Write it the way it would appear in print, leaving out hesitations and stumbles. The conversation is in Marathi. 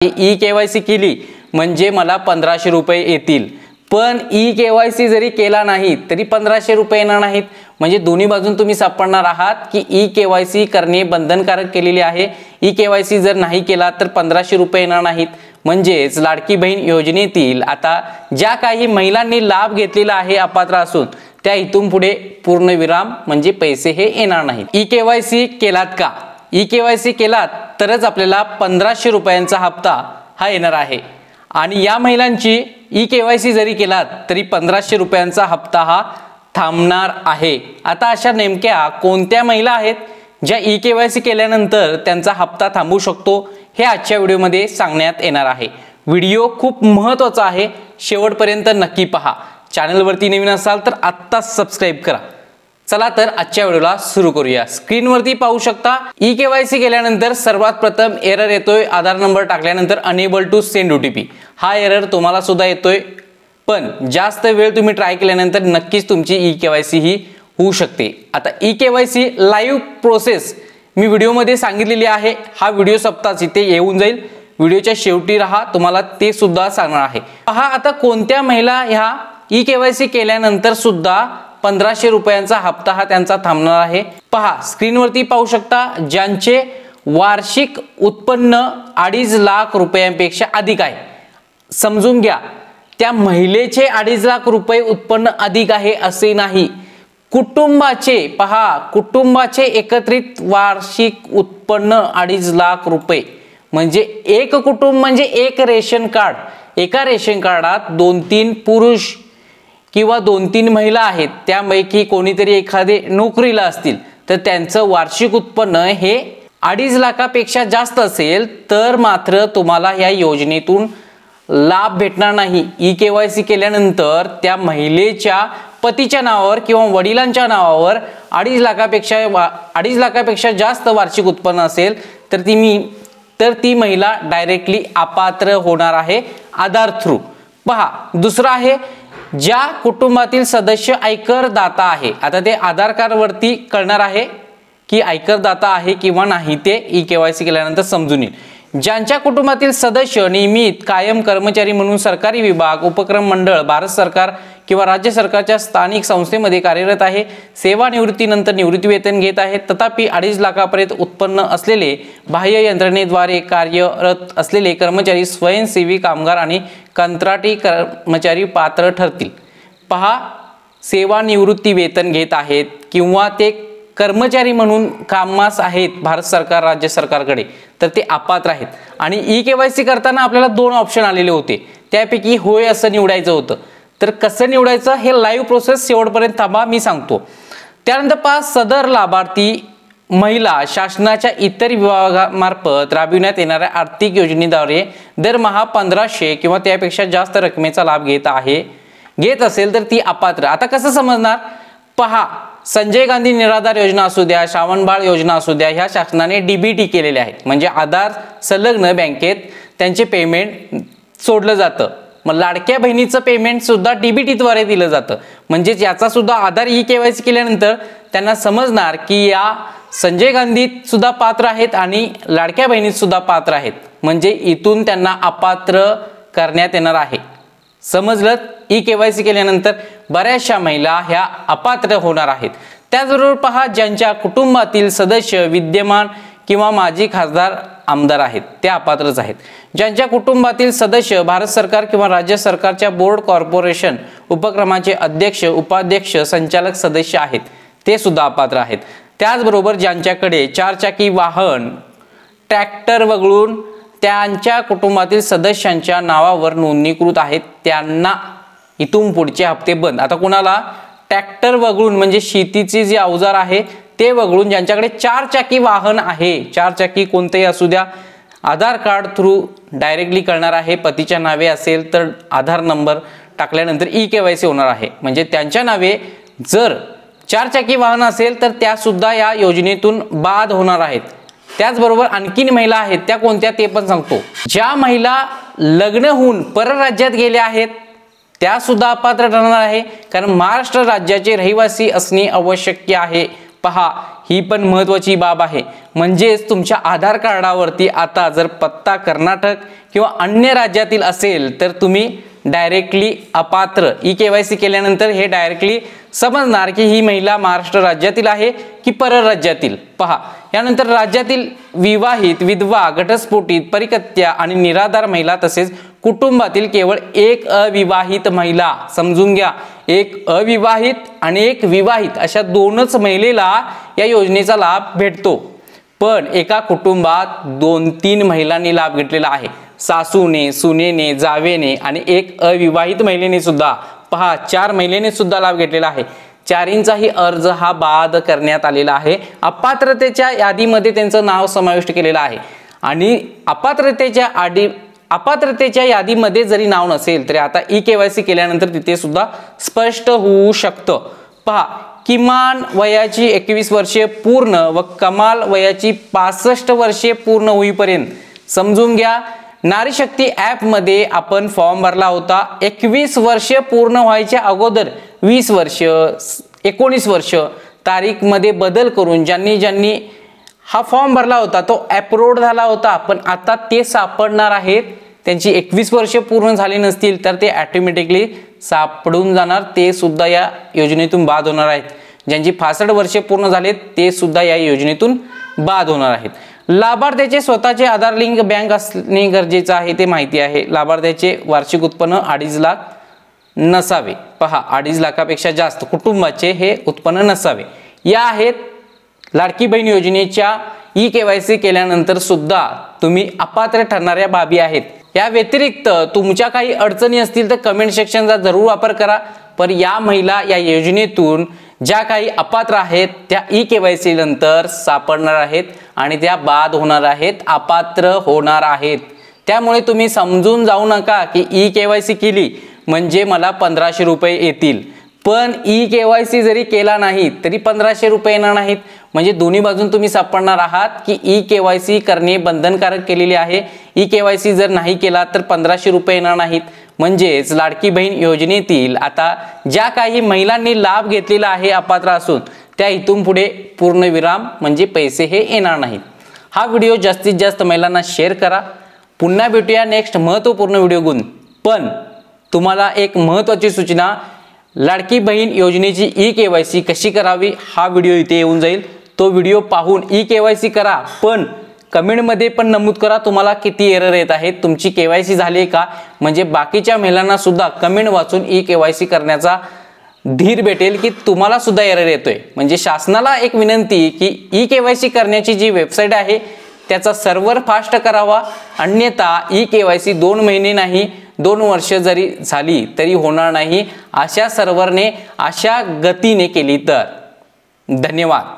ई केवायसी केली म्हणजे मला 1500 रुपये येतील, पण ई केवायसी जरी केला नाही तरी 1500 रुपये येणार नाहीत। म्हणजे दोन्ही बाजून तुम्ही सापडणार आहात की ई केवायसी करणे बंधनकारक केलेले आहे। ई केवायसी जर नाही केला तर 1500 रुपये येणार नाहीत। म्हणजेच लाडकी बहीण योजनेतील आता ज्या काही महिलांनी लाभ घेतलेला आहे अपात्र असून त्या इथून पुढे पूर्णविराम म्हणजे पैसे हे येणार नाहीत। ई केवायसी केलात का? ई केवायसी केलात तरच आपल्याला 1500 रुपयांचा हप्ता हा येणार आहे आणि या महिलांची ई केवायसी जरी केलात तरी 1500 रुपयांचा हप्ता हा थांबणार आहे। आता अशा नेमक्या कोणत्या महिला आहेत ज्या ई केवायसी केल्यानंतर त्यांचा हप्ता थांबू शकतो हे आजच्या व्हिडिओमध्ये सांगण्यात येणार आहे। व्हिडिओ खूप महत्त्वाचा आहे, शेवटपर्यंत नक्की पहा। चॅनलवरती नवीन असाल तर आत्ताच सबस्क्राइब करा। चला तर आजच्या व्हिडिओला सुरू करूया। स्क्रीनवरती पाहू शकता ई केवायसी केल्यानंतर सर्वात प्रथम एरर येतोय, आधार नंबर टाकल्यानंतर अनेबल टू सेंड ओटीपी हा एरर तुम्हाला सुद्धा येतोय, पण जास्त वेळ तुम्ही ट्राय केल्यानंतर नक्कीच तुमची ई केवायसी ही होऊ शकते। आता ई केवायसी लाईव्ह प्रोसेस मी व्हिडिओमध्ये सांगितलेली आहे, हा व्हिडिओ सप्ताहाच इथे येऊन जाईल, व्हिडिओच्या शेवटी राहा, तुम्हाला ते सुद्धा सांगणार आहे। पहा आता कोणत्या महिला ह्या ई केवायसी केल्यानंतर सुद्धा 1500 रुपयांचा हप्ता हा त्यांचा थांबणार आहे। पहा स्क्रीनवरती पाहू शकता ज्यांचे वार्षिक उत्पन्न 2.5 लाख रुपयांपेक्षा अधिक आहे, समजून घ्या त्या महिलेचे 2.5 लाख रुपये उत्पन्न अधिक आहे असे नाही, कुटुंबाचे पहा कुटुंबाचे एकत्रित वार्षिक उत्पन्न 2.5 लाख रुपये म्हणजे एक कुटुंब म्हणजे एक रेशन कार्ड, एका रेशन कार्डात 2-3 पुरुष किंवा 2-3 महिला आहेत, त्यापैकी कोणीतरी एखादे नोकरीला असतील तर त्यांचं वार्षिक उत्पन्न हे 2.5 लाखापेक्षा जास्त असेल तर मात्र तुम्हाला या योजनेतून लाभ भेटणार नाही। ई केवायसी केल्यानंतर त्या महिलेच्या पतीच्या नावावर किंवा वडिलांच्या नावावर 2.5 लाखापेक्षा जास्त वार्षिक उत्पन्न असेल तर ती महिला डायरेक्टली अपात्र होणार आहे आधार थ्रू। पहा दुसरा आहे ज्या कुटुंबातील सदस्य आयकरदाता आहे, आता ते आधार कार्ड वरती कळणार आहे की आयकरदाता आहे किंवा नाही, ते ई केवायसी केल्यानंतर समजून येईल। ज्यांच्या कुटुंबातील सदस्य नियमित कायम कर्मचारी म्हणून सरकारी विभाग, उपक्रम मंडळ, भारत सरकार किंवा राज्य सरकारच्या स्थानिक संस्थेमध्ये कार्यरत आहे, सेवानिवृत्तीनंतर निवृत्तीवेतन घेत आहेत, तथापि 2.5 लाखापर्यंत उत्पन्न असलेले, बाह्य यंत्रणेद्वारे कार्यरत असलेले कर्मचारी, स्वयंसेवी कामगार आणि कंत्राटी कर्मचारी पात्र ठरतील। पहा सेवानिवृत्ती वेतन घेत आहेत किंवा ते कर्मचारी म्हणून कामास आहेत भारत सरकार राज्य सरकारकडे तर ते अपात्र आहेत। आणि ई केवायसी करताना आपल्याला 2 ऑप्शन आलेले होते, त्यापैकी होय असं निवडायचं होतं, तर कसं निवडायचं हे लाईव्ह प्रोसेस शेवटपर्यंत थांबा मी सांगतो। त्यानंतर पहा सदर लाभार्थी महिला शासनाच्या इतर विभागामार्फत राबविण्यात येणाऱ्या आर्थिक योजनेद्वारे दरमहा 1500 किंवा त्यापेक्षा जास्त रकमेचा लाभ घेत असेल तर ती अपात्र। आता कसं समजणार? पहा संजय गांधी निराधार योजना असू द्या, श्रावणबाळ योजना असू द्या, ह्या शासनाने डीबीटी केलेले आहेत, म्हणजे आधार संलग्न बँकेत त्यांचे पेमेंट सोडलं जातं। मग लाडक्या बहिणीचं पेमेंट सुद्धा डीबीटीद्वारे दिलं जातं, म्हणजे याचा सुद्धा आधार ई केवायसी केल्यानंतर त्यांना समजणार की या संजय गांधीत सुद्धा पात्र आहेत आणि लाडक्या बहिणीत सुद्धा पात्र आहेत, म्हणजे इथून त्यांना अपात्र करण्यात येणार आहे। समजलं? ई केवायसी केल्यानंतर बऱ्याचशा महिला ह्या अपात्र होणार आहेत। त्याचबरोबर पहा ज्यांच्या कुटुंबातील सदस्य विद्यमान किंवा माजी खासदार आमदार आहेत ते अपात्रच आहेत। ज्यांच्या कुटुंबातील सदस्य भारत सरकार किंवा राज्य सरकारच्या बोर्ड, कॉर्पोरेशन, उपक्रमाचे अध्यक्ष, उपाध्यक्ष, संचालक सदस्य आहेत ते सुद्धा अपात्र आहेत। त्याचबरोबर ज्यांच्याकडे 4 चाकी वाहन, ट्रॅक्टर वगळून त्यांच्या कुटुंबातील सदस्यांच्या नावावर नोंदणीकृत आहेत त्यांना इथून पुढचे हप्ते बंद। आता कोणाला? ट्रॅक्टर वगळून म्हणजे शेतीचे जे अवजार आहे ते वगळून ज्यांच्याकडे 4 चाकी वाहन आहे, 4 चाकी कोणतेही असू द्या, आधार कार्ड थ्रू डायरेक्टली कळणार आहे, पतीच्या नावे असेल तर आधार नंबर टाकल्यानंतर ई केवायसी होणार आहे, म्हणजे त्यांच्या नावे जर 4 चाकी वाहन असेल तर त्या सुद्धा या योजनेतून बाद होणार आहेत। त्याचबरोबर आणखीन महिला आहेत त्या कोणत्या ते पण सांगतो। ज्या महिला लग्न होऊन परराज्यात गेल्या आहेत त्या सुद्धा अपात्र ठरणार आहे, कारण महाराष्ट्र राज्याचे रहिवासी असणे आवश्यक आहे, पहा, ही पण महत्त्वाची बाब आहे. म्हणजेच तुमच्या आधार कार्डावरती आता जर पत्ता कर्नाटक किंवा अन्य राज्यातील असेल तर तुम्ही डायरेक्टली अपात्र. ई केवायसी केल्यानंतर हे डायरेक्टली समजणार की ही महिला महाराष्ट्र राज्यातील आहे की परराज्यातील. पहा, यानंतर राज्यातील विवाहित, विधवा, घटस्फोटित, परित्यक्त्या आणि निराधार महिला तसेच कुटुंबातील केवळ एक अविवाहित महिला, समजून घ्या, एक अविवाहित आणि एक विवाहित अशा दोनच महिलेला या योजनेचा लाभ भेटतो. पण एका कुटुंबात 2-3 महिलांनी लाभ घेतलेला आहे. सासूने, सुनेने, जावेने आणि एक अविवाहित महिलेने सुद्धा. पहा, 4 महिलेने सुद्धा लाभ घेतलेला आहे. चारींचाही अर्ज हा बाद करण्यात आलेला आहे. अपात्रतेच्या यादीमध्ये त्यांचं नाव समाविष्ट केलेलं आहे आणि अपात्रतेच्या यादीमध्ये जरी नाव नसेल तरी आता ई केवायसी केल्यानंतर तिथे सुद्धा स्पष्ट होऊ शकतं. पहा, किमान वयाची 21 वर्षे पूर्ण व कमाल वयाची 65 वर्षे पूर्ण होईपर्यंत, समजून घ्या, नारी शक्ती ॲप मध्ये आपण फॉर्म भरला होता. 21 वर्ष पूर्ण व्हायच्या अगोदर 20 वर्ष, 19 वर्ष तारीख मध्ये बदल करून ज्यांनी हा फॉर्म भरला होता तो अप्रूव्ड झाला होता. पण आता ते सापडणार आहेत. त्यांची 21 वर्ष पूर्ण झाली नसतील तर ते ऑटोमॅटिकली सापडून जाणार. ते सुद्धा या योजनेतून बाद होणार आहेत. ज्यांची 65 वर्षे पूर्ण झालेत ते सुद्धा या योजनेतून बाद होणार आहेत. लाभार्थ्याचे स्वतःचे आधार लिंक बँक असणे गरजेचे आहे, ते माहिती आहे. लाभार्थ्याचे वार्षिक उत्पन्न 2.5 लाख नसावे. पहा, 2.5 लाखापेक्षा जास्त कुटुंबाचे हे उत्पन्न नसावे. या आहेत लाडकी बहीण योजनेच्या ई केवायसी केल्यानंतर सुद्धा तुम्ही अपात्र ठरणाऱ्या बाबी आहेत. या व्यतिरिक्त तुमच्या काही अडचणी असतील तर कमेंट सेक्शनचा जरूर वापर करा. पण या महिला या योजनेतून ज्या काही अपात्र आहेत त्या ई केवायसी नंतर सापडणार आहेत आणि त्या बाद होणार आहेत, अपात्र होणार आहेत. त्यामुळे तुम्ही समजून जाऊ नका की ई केवायसी केली म्हणजे मला 1500 रुपये येतील. पण ई केवायसी जरी केला नाही तरी 1500 रुपये येणार नाहीत. म्हणजे दोन्ही बाजून तुम्ही सापडणार आहात की ई केवायसी करणे बंधनकारक केलेले आहे. ई केवायसी जर नाही केला तर 1500 रुपये येणार नाहीत. म्हणजेच लाडकी बहीण योजनेतील आता ज्या काही महिलांनी लाभ घेतलेला आहे अपात्र असून त्या इथून पुढे पूर्णविराम म्हणजे पैसे हे येणार नाहीत. हा व्हिडिओ जास्तीत जास्त महिलांना शेअर करा. पुन्हा भेटूया नेक्स्ट महत्त्वपूर्ण व्हिडिओ घेऊन. पण तुम्हाला एक महत्त्वाची सूचना, लाडकी बहीण योजनेची ई केवायसी कशी करावी हा व्हिडिओ इथे येऊन जाईल. तो व्हिडिओ पाहून ई केवायसी करा. पण कमेंटमध्ये पण नमूद करा तुम्हाला किती एरर येत आहेत, तुमची केवायसी झाली का, म्हणजे बाकीच्या महिलांना सुद्धा कमेंट वाचून ई केवायसी करण्याचा धीर भेटेल की तुम्हाला सुद्धा एरर येतोय. म्हणजे शासनाला एक विनंती की ई केवायसी करण्याची जी वेबसाईट आहे त्याचा सर्व्हर फास्ट करावा. अन्यथा ई केवायसी 2 महिने नाही 2 वर्ष जरी झाली तरी होणार नाही. अशा सर्व्हरने अशा गतीने केली तर. धन्यवाद.